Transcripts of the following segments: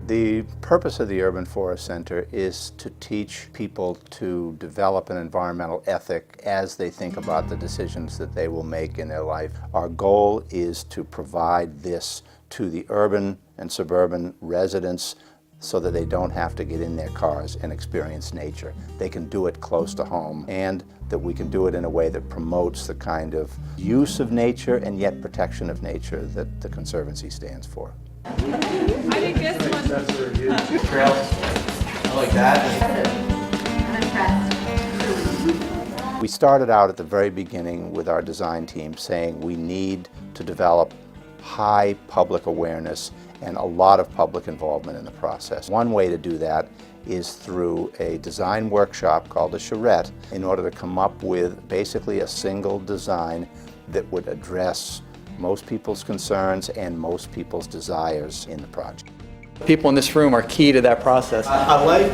The purpose of the Urban Forest Center is to teach people to develop an environmental ethic as they think about the decisions that they will make in their life. Our goal is to provide this to the urban and suburban residents so that they don't have to get in their cars and experience nature. They can do it close to home, and that we can do it in a way that promotes the kind of use of nature and yet protection of nature that the Conservancy stands for. I think this one. Trails. I like that. I'm impressed. We started out at the very beginning with our design team saying we need to develop high public awareness and a lot of public involvement in the process. One way to do that is through a design workshop called a Charrette, in order to come up with basically a single design that would address most people's concerns and most people's desires in the project. People in this room are key to that process. I like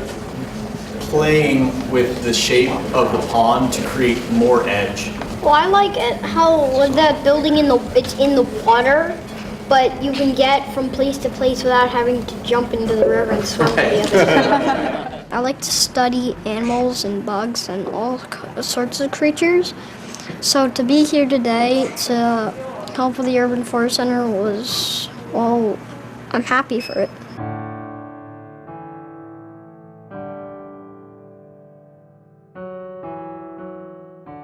playing with the shape of the pond to create more edge. Well, I like it how that building it's in the water, but you can get from place to place without having to jump into the river and swim to the other side. I like to study animals and bugs and all sorts of creatures. So to be here today to help with the Urban Forest Center was, well, I'm happy for it.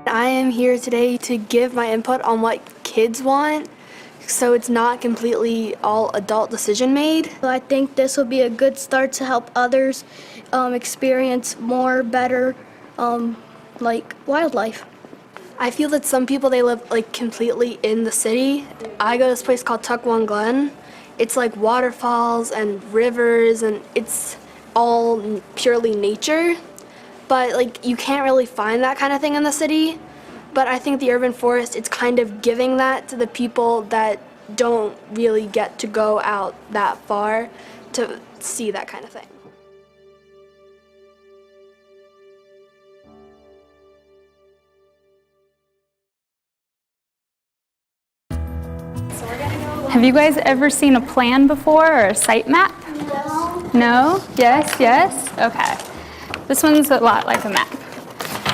I am here today to give my input on what kids want, so it's not completely all adult decision made. I think this will be a good start to help others experience more better like wildlife. I feel that some people, they live like completely in the city. I go to this place called Tuckwon Glen. It's like waterfalls and rivers, and it's all purely nature. But like you can't really find that kind of thing in the city. But I think the urban forest, it's kind of giving that to the people that don't really get to go out that far to see that kind of thing. Have you guys ever seen a plan before or a site map? No. No? Yes? Yes? Okay. This one's a lot like a map.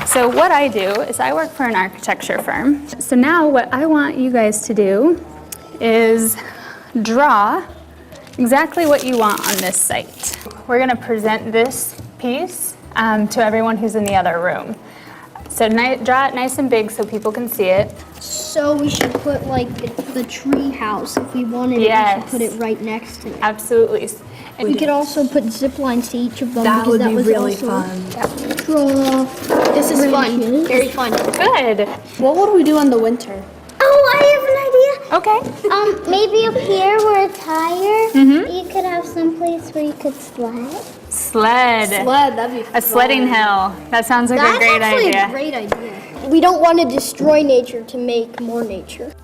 So what I do is I work for an architecture firm. So now what I want you guys to do is draw exactly what you want on this site. We're going to present this piece to everyone who's in the other room. So draw it nice and big so people can see it. So we should put like the tree house if we wanted. Yes. We should put it right next to it. Absolutely. We could also put zip lines to each of them. That would be was really also fun. Draw. This is fun, very fun. Good. What would we do in the winter? Oh, I have an idea. Okay. Maybe up here where it's higher, you could have some place where you could sled. Sled. Sled, that'd be fun. A sledding hill. That sounds like a great idea. That's actually a great idea. We don't want to destroy nature to make more nature.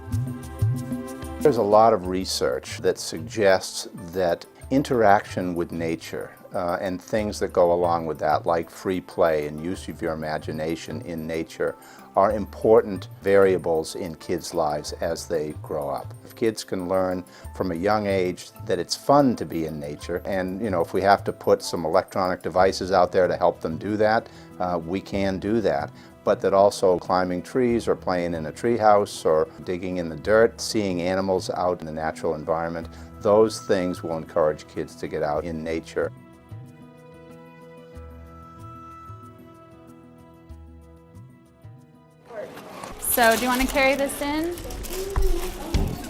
There's a lot of research that suggests that interaction with nature and things that go along with that, like free play and use of your imagination in nature, are important variables in kids' lives as they grow up. If kids can learn from a young age that it's fun to be in nature, and if we have to put some electronic devices out there to help them do that, we can do that. But that also climbing trees or playing in a tree house or digging in the dirt, seeing animals out in the natural environment, those things will encourage kids to get out in nature. So do you want to carry this in?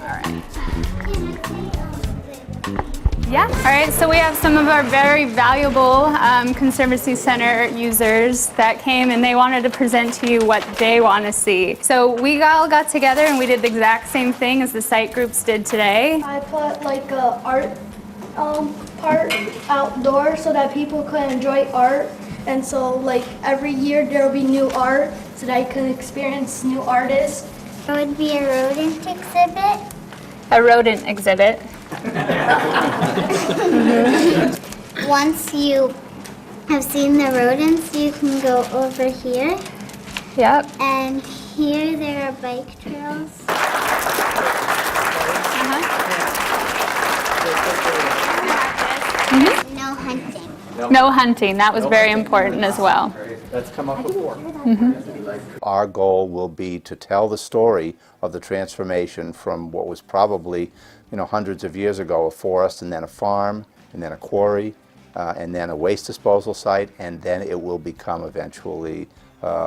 All right. Yeah, all right, so we have some of our very valuable Conservancy Center users that came and they wanted to present to you what they want to see. So we all got together and we did the exact same thing as the site groups did today. I put like a art part outdoors so that people could enjoy art, and so like every year there will be new art so that I can experience new artists. It would be a rodent exhibit. A rodent exhibit. Once you have seen the rodents, you can go over here. Yep. And here there are bike trails. Mm-hmm. No hunting, that was very important as well. That's come up before. Our goal will be to tell the story of the transformation from what was probably, hundreds of years ago, a forest and then a farm and then a quarry and then a waste disposal site, and then it will become eventually,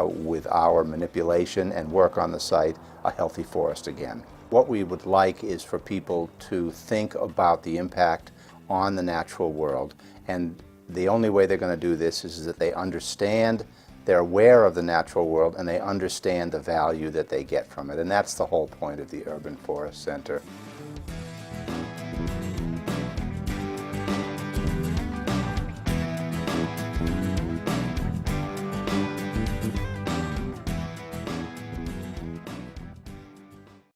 with our manipulation and work on the site, a healthy forest again. What we would like is for people to think about the impact on the natural world, and the only way they're going to do this is that they understand, they're aware of the natural world, and they understand the value that they get from it. And that's the whole point of the Urban Forest Center.